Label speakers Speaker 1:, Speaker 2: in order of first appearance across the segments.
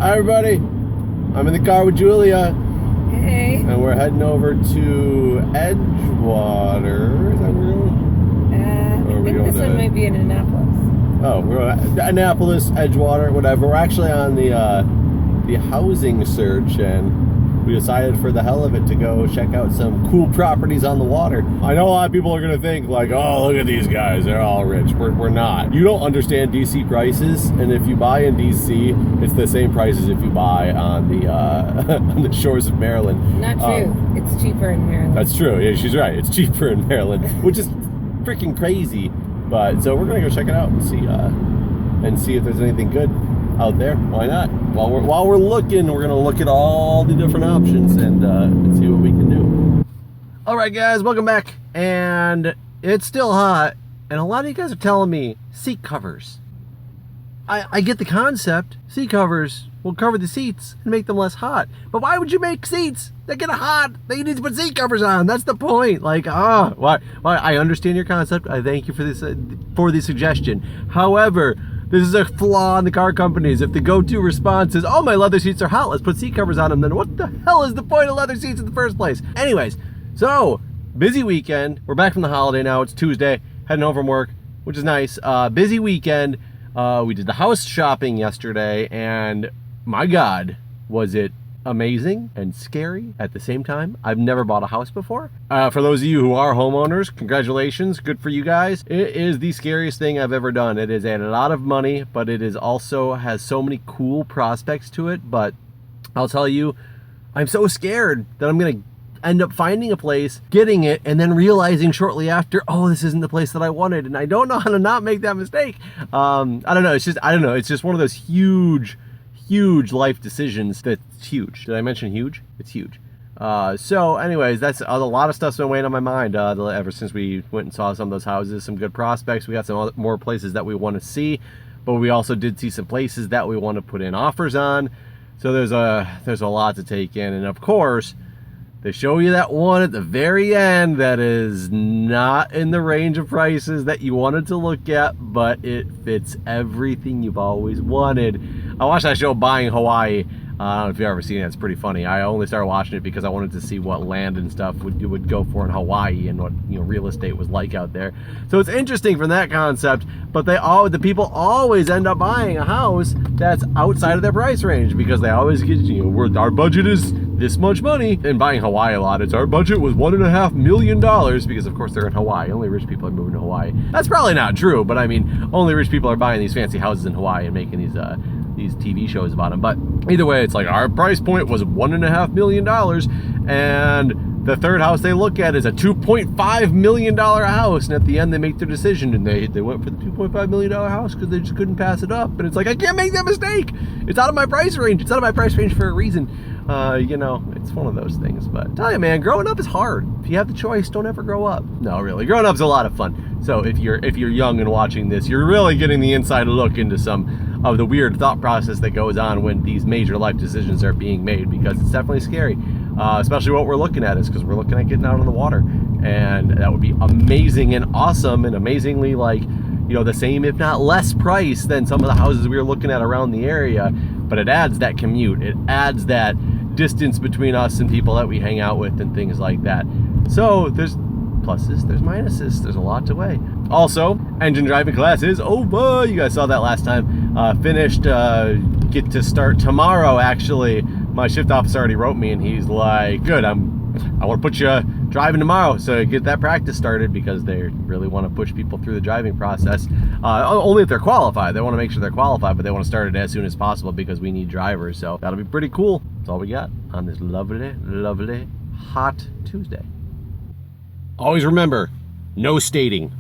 Speaker 1: Hi everybody, I'm in the car with Julia.
Speaker 2: Hey.
Speaker 1: And we're heading over to Edgewater. Is that where we're going?
Speaker 2: I think this one might be in Annapolis.
Speaker 1: Oh, we're going to Annapolis, Edgewater, whatever. We're actually on the housing search, and we decided for the hell of it to go check out some cool properties on the water. I know a lot of people are going to think like, oh, look at these guys, they're all rich. We're not. You don't understand DC prices, and if you buy in DC, it's the same price as if you buy on the on the shores of Maryland.
Speaker 2: Not true. It's cheaper in Maryland.
Speaker 1: That's true. Yeah, she's right. It's cheaper in Maryland, which is freaking crazy. But so we're going to go check it out and see if there's anything good out there. Why not? While we're looking, we're gonna look at all the different options and see what we can do. All right, guys, welcome back. And it's still hot, and a lot of you guys are telling me seat covers. I get the concept. Seat covers will cover the seats and make them less hot. But why would you make seats that get hot that you need to put seat covers on? That's the point. Like, why? I understand your concept. I thank you for this for the suggestion. However, this is a flaw in the car companies. If the go-to response is, oh, my leather seats are hot, let's put seat covers on them, then what the hell is the point of leather seats in the first place? Anyways, so, busy weekend. We're back from the holiday now. It's Tuesday, heading home from work, which is nice. Busy weekend. We did the house shopping yesterday, and my God, was it amazing and scary at the same time. I've never bought a house before. For those of you who are homeowners, congratulations, good for you guys. It is the scariest thing I've ever done. It is a lot of money, but it is also has so many cool prospects to it. But I'll tell you, I'm so scared that I'm gonna end up finding a place, getting it, and then realizing shortly after, oh, this isn't the place that I wanted, and I don't know how to not make that mistake. I don't know. It's just one of those huge life decisions that's huge. Did I mention huge? It's huge. So anyways, that's a lot of stuff's been weighing on my mind ever since we went and saw some of those houses, some good prospects. We got some more places that we want to see, but we also did see some places that we want to put in offers on. So there's a lot to take in, and of course, they show you that one at the very end that is not in the range of prices that you wanted to look at, but it fits everything you've always wanted. I watched that show, Buying Hawaii. I don't know if you've ever seen it. It's pretty funny. I only started watching it because I wanted to see what land and stuff would go for in Hawaii and what real estate was like out there. So it's interesting from that concept. But the people always end up buying a house that's outside of their price range because they always get our budget is this much money. And buying Hawaii a lot, it's our budget was $1.5 million because of course they're in Hawaii. Only rich people are moving to Hawaii. That's probably not true, but I mean, only rich people are buying these fancy houses in Hawaii and making these TV shows about them. But either way, it's like our price point was $1.5 million, and the third house they look at is a $2.5 million house, and at the end they make their decision, and they went for the $2.5 million house because they just couldn't pass it up. And it's like, I can't make that mistake. It's out of my price range. It's out of my price range for a reason. It's one of those things. But I tell you, man, growing up is hard. If you have the choice, don't ever grow up. No, really, growing up's a lot of fun. So if you're young and watching this, you're really getting the inside look into some of the weird thought process that goes on when these major life decisions are being made, because it's definitely scary. Especially what we're looking at is because we're looking at getting out on the water, and that would be amazing and awesome and amazingly the same if not less price than some of the houses we were looking at around the area. But it adds that commute, it adds that distance between us and people that we hang out with and things like that. So there's pluses, there's minuses, there's a lot to weigh. Also, engine driving class is over. You guys saw that last time. Finished, get to start tomorrow actually. My shift officer already wrote me and he's like, good, I want to put you driving tomorrow, so get that practice started, because they really want to push people through the driving process. Only if they're qualified. They want to make sure they're qualified, but they want to start it as soon as possible because we need drivers. So that'll be pretty cool. That's all we got on this lovely hot Tuesday. Always remember, no stating.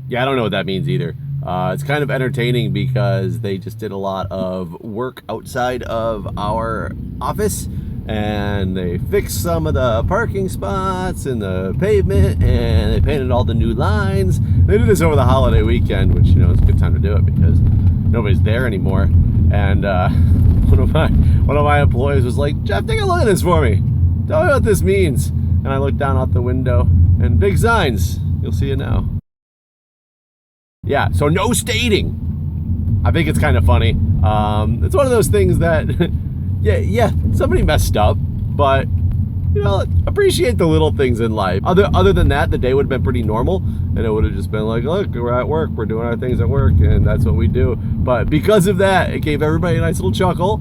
Speaker 1: Yeah, I don't know what that means either. It's kind of entertaining because they just did a lot of work outside of our office, and they fixed some of the parking spots and the pavement, and they painted all the new lines. They did this over the holiday weekend, which it's a good time to do it because nobody's there anymore. And one of my employees was like, Jeff, take a look at this for me. Tell me what this means. And I looked down out the window, and big signs. You'll see it now. Yeah, so no stating. I think it's kind of funny. It's one of those things that, yeah, somebody messed up, but appreciate the little things in life. Other than that, the day would have been pretty normal, and it would have just been like, look, we're at work, we're doing our things at work, and that's what we do. But because of that, it gave everybody a nice little chuckle.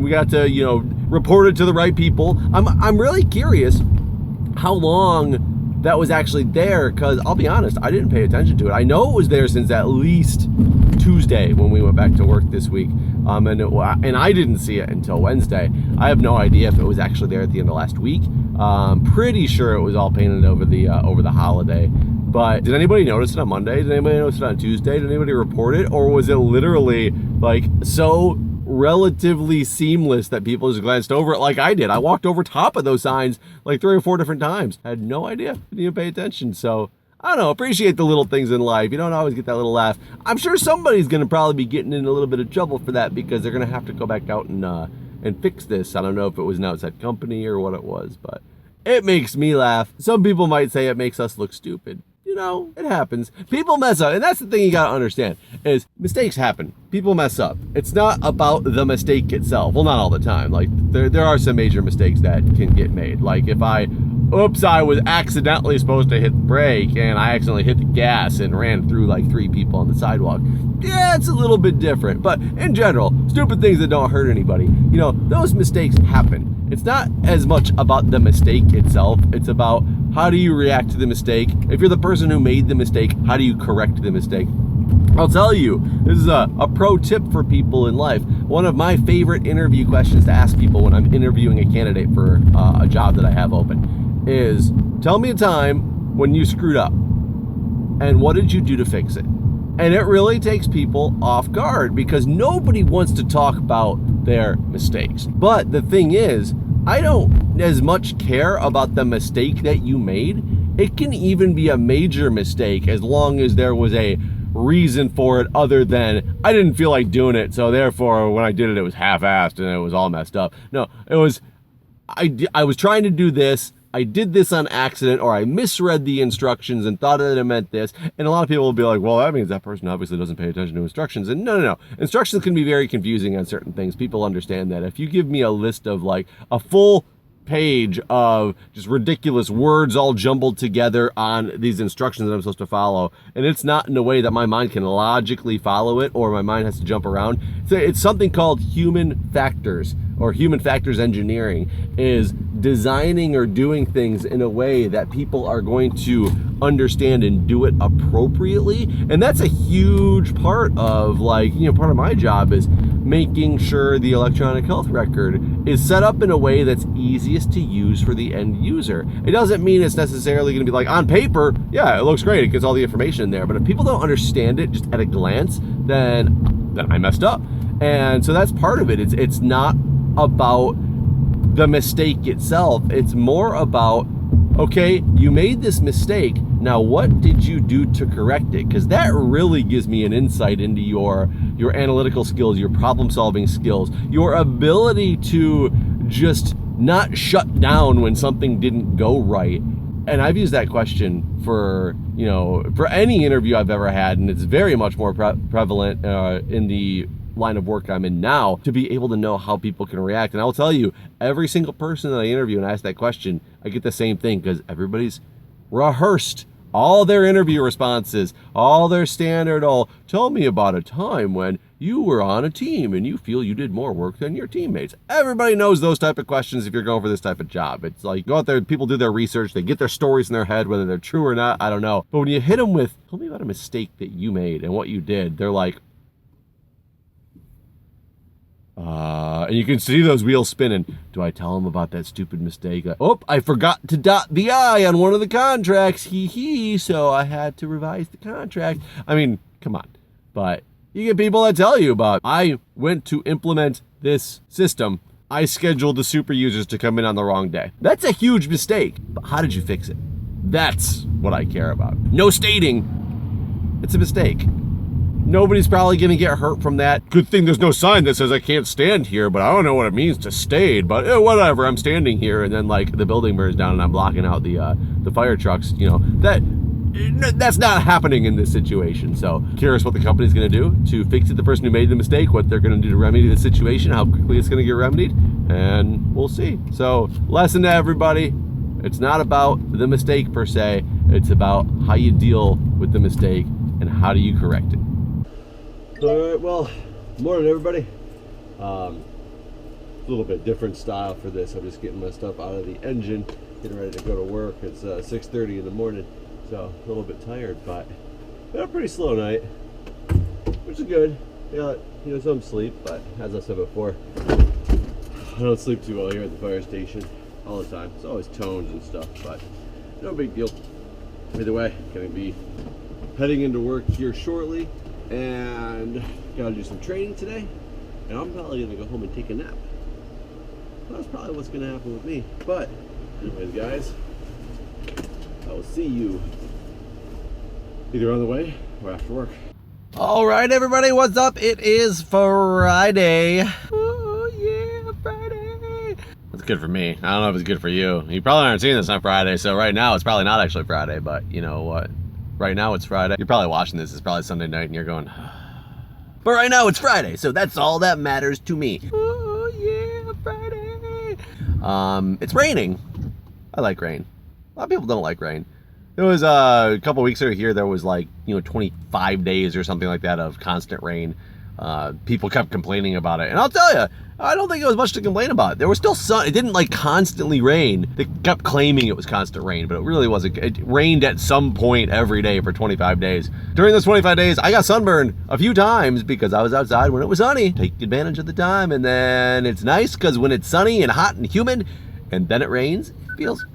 Speaker 1: We got to, report it to the right people. I'm really curious how long that was actually there, because I'll be honest, I didn't pay attention to it. I know it was there since at least Tuesday when we went back to work this week, and I didn't see it until Wednesday. I have no idea if it was actually there at the end of last week. Pretty sure it was all painted over the holiday. But did anybody notice it on Monday? Did anybody notice it on Tuesday? Did anybody report it? Or was it literally like so relatively seamless that people just glanced over it like I did? I walked over top of those signs like 3 or 4 different times. I had no idea. Didn't even pay attention. So I don't know, appreciate the little things in life. You don't always get that little laugh. I'm sure somebody's going to probably be getting in a little bit of trouble for that, because they're going to have to go back out and fix this. I don't know if it was an outside company or what it was, but it makes me laugh. Some people might say it makes us look stupid. It happens. People mess up. And that's the thing you got to understand is mistakes happen. People mess up. It's not about the mistake itself. Well, not all the time. Like there are some major mistakes that can get made. Like if I was accidentally supposed to hit the brake and I accidentally hit the gas and ran through like 3 people on the sidewalk. Yeah, it's a little bit different. But in general, stupid things that don't hurt anybody, those mistakes happen. It's not as much about the mistake itself. It's about how do you react to the mistake. If you're the person who made the mistake, how do you correct the mistake? I'll tell you, this is a pro tip for people in life. One of my favorite interview questions to ask people when I'm interviewing a candidate for a job that I have open is, tell me a time when you screwed up and what did you do to fix it? And it really takes people off guard because nobody wants to talk about their mistakes. But the thing is, I don't as much care about the mistake that you made. It can even be a major mistake as long as there was a reason for it other than I didn't feel like doing it, so therefore when I did it, it was half-assed and it was all messed up. No, it was, I was trying to do this, I did this on accident, or I misread the instructions and thought that it meant this. And a lot of people will be like, well, that means that person obviously doesn't pay attention to instructions. And no. Instructions can be very confusing on certain things. People understand that. If you give me a list of like a full page of just ridiculous words all jumbled together on these instructions that I'm supposed to follow, and it's not in a way that my mind can logically follow it, or my mind has to jump around. So it's something called human factors, or human factors engineering, is designing or doing things in a way that people are going to understand and do it appropriately. And that's a huge part of part of my job is making sure the electronic health record is set up in a way that's easiest to use for the end user. It doesn't mean it's necessarily going to be like on paper, yeah, it looks great, it gets all the information in there, but if people don't understand it just at a glance, then I messed up. And so that's part of it. It's not about the mistake itself. It's more about, okay, you made this mistake. Now, what did you do to correct it? Because that really gives me an insight into your analytical skills, your problem-solving skills, your ability to just not shut down when something didn't go right. And I've used that question for any interview I've ever had, and it's very much more prevalent in the line of work I'm in now, to be able to know how people can react. And I'll tell you, every single person that I interview and ask that question, I get the same thing, because everybody's rehearsed all their interview responses, all their standard, tell me about a time when you were on a team and you feel you did more work than your teammates. Everybody knows those type of questions if you're going for this type of job. It's like, go out there, people do their research, they get their stories in their head, whether they're true or not, I don't know. But when you hit them with, tell me about a mistake that you made and what you did, they're like, and you can see those wheels spinning. Do I tell them about that stupid mistake? I forgot to dot the I on one of the contracts. So I had to revise the contract. I mean, come on. But you get people that tell you about, I went to implement this system. I scheduled the super users to come in on the wrong day. That's a huge mistake. But how did you fix it? That's what I care about. No stating. It's a mistake. Nobody's probably going to get hurt from that. Good thing there's no sign that says I can't stand here, but I don't know what it means to stayed, but whatever, I'm standing here, and then the building burns down and I'm blocking out the fire trucks. That that's not happening in this situation. So curious what the company's going to do to fix it, the person who made the mistake, what they're going to do to remedy the situation, how quickly it's going to get remedied, and we'll see. So lesson to everybody, it's not about the mistake per se, it's about how you deal with the mistake and how do you correct it. All right, well, morning everybody. A little bit different style for this. I'm just getting my stuff out of the engine, getting ready to go to work. It's 6:30 in the morning, so a little bit tired, but a pretty slow night, which is good. Some sleep, but as I said before, I don't sleep too well here at the fire station all the time. It's always tones and stuff, but no big deal. Either way, gonna be heading into work here shortly, and gotta do some training today, and I'm probably gonna go home and take a nap. That's probably what's gonna happen with me. But anyways, guys, I will see you either on the way or after work. All right, everybody, what's up? It is Friday. Oh yeah, Friday. That's good for me. I don't know if it's good for you. You probably aren't seeing this on Friday, so right now it's probably not actually Friday, but you know what? Right now it's Friday. You're probably watching this. It's probably Sunday night and you're going, but right now it's Friday, so that's all that matters to me. Oh yeah, Friday. It's raining. I like rain. A lot of people don't like rain. It was a couple weeks ago here, there was 25 days or something like that of constant rain. People kept complaining about it, and I'll tell you, I don't think it was much to complain about. There was still sun. It didn't constantly rain. They kept claiming it was constant rain, but it really wasn't. It rained at some point every day for 25 days. During those 25 days, I got sunburned a few times because I was outside when it was sunny. Take advantage of the time, and then it's nice because when it's sunny and hot and humid, and then it rains, it feels...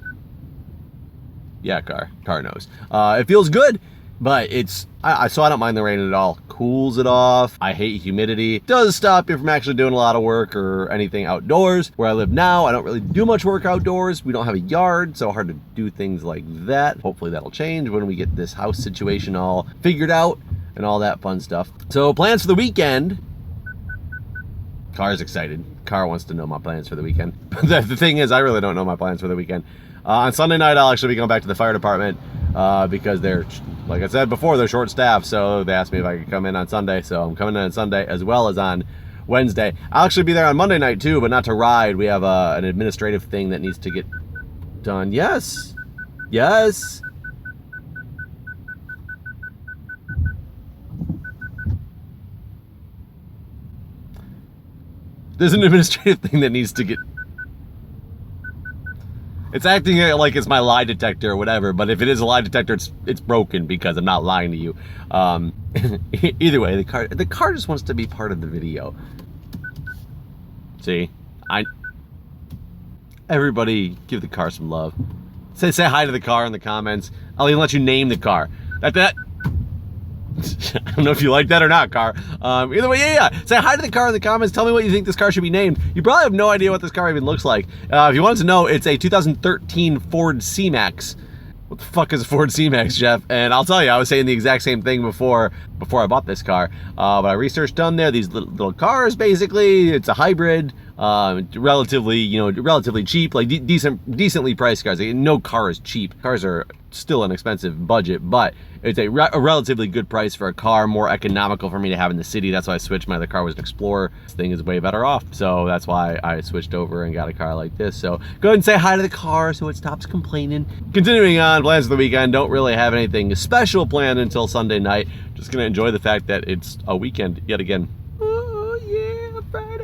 Speaker 1: Yeah, car knows. It feels good, but so I don't mind the rain at all. Cools it off. I hate humidity. Does stop you from actually doing a lot of work or anything outdoors. Where I live now, I don't really do much work outdoors. We don't have a yard, so hard to do things like that. Hopefully that'll change when we get this house situation all figured out and all that fun stuff. So plans for the weekend. Car's excited. Car wants to know my plans for the weekend. The thing is, I really don't know my plans for the weekend. On Sunday night, I'll actually be going back to the fire department because they're, like I said before, they're short-staffed. So they asked me if I could come in on Sunday. So I'm coming in on Sunday as well as on Wednesday. I'll actually be there on Monday night too, but not to ride. We have an administrative thing that needs to get done. Yes. Yes. There's an administrative thing that needs to get... It's acting like it's my lie detector or whatever, but if it is a lie detector, it's broken because I'm not lying to you. Either way, the car just wants to be part of the video. See, everybody give the car some love. Say hi to the car in the comments. I'll even let you name the car. That. I don't know if you like that or not, car. Either way, yeah. Say hi to the car in the comments. Tell me what you think this car should be named. You probably have no idea what this car even looks like. If you wanted to know, it's a 2013 Ford C-Max. What the fuck is a Ford C-Max, Jeff? And I'll tell you, I was saying the exact same thing before I bought this car. But I researched on there, these little cars, basically. It's a hybrid, relatively cheap, decently priced cars. No car is cheap. Cars are still an expensive budget, but it's a relatively good price for a car, more economical for me to have in the city. That's why I switched. My other car was an Explorer. This thing is way better off, so that's why I switched over and got a car like this. So go ahead and say hi to the car so it stops complaining. Continuing on, plans for the weekend. Don't really have anything special planned until Sunday night. Just gonna enjoy the fact that it's a weekend yet again. Oh yeah, Friday.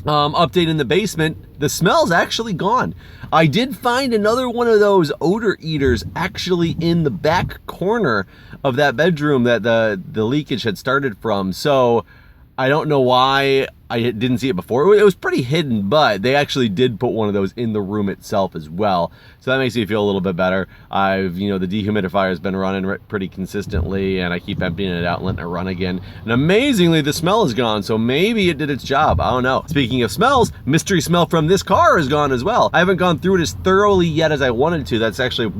Speaker 1: Update in the basement. The smell's actually gone. I did find another one of those odor eaters actually in the back corner of that bedroom that the leakage had started from. So I don't know why I didn't see it before. It was pretty hidden, but they actually did put one of those in the room itself as well. So that makes me feel a little bit better. The dehumidifier has been running pretty consistently, and I keep emptying it out and letting it run again. And amazingly, the smell is gone, so maybe it did its job. I don't know. Speaking of smells, mystery smell from this car is gone as well. I haven't gone through it as thoroughly yet as I wanted to. That's actually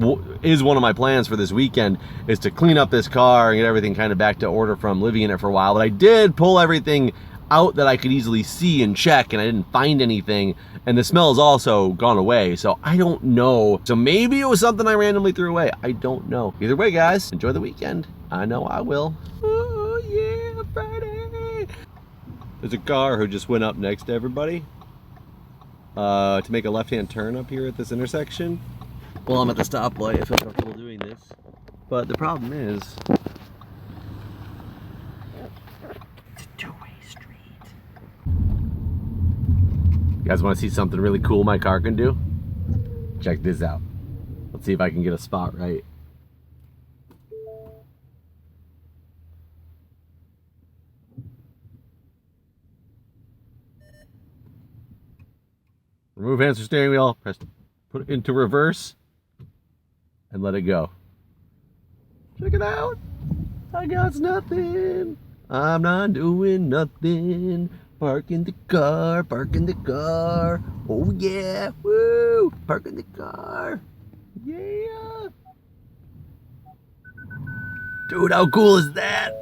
Speaker 1: is one of my plans for this weekend, is to clean up this car and get everything kind of back to order from living in it for a while. But I did pull everything out that I could easily see and check, and I didn't find anything. And the smell has also gone away, so I don't know. So maybe it was something I randomly threw away. I don't know. Either way, guys, enjoy the weekend. I know I will. Oh, yeah, Friday. There's a car who just went up next to everybody to make a left-hand turn up here at this intersection. Well, I'm at the stoplight. I feel comfortable doing this. But the problem is, it's a two-way street. You guys want to see something really cool my car can do? Check this out. Let's see if I can get a spot right. Remove hands from steering wheel. Put it into reverse. And let it go. Check it out. I got nothing. I'm not doing nothing. Parking the car, parking the car. Oh yeah, woo! Parking the car. Yeah. Dude, how cool is that?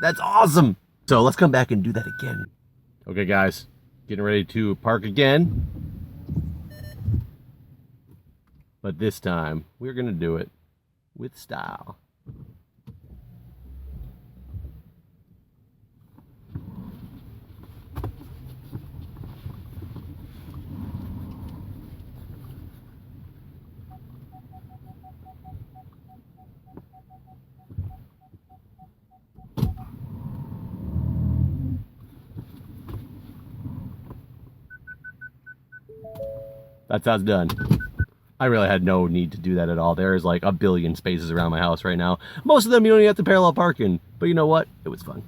Speaker 1: That's awesome. So let's come back and do that again. Okay, guys. Getting ready to park again. But this time, we're going to do it with style. That's how it's done. I really had no need to do that at all. There is like a billion spaces around my house right now. Most of them you don't even have to parallel park in. But you know what? It was fun.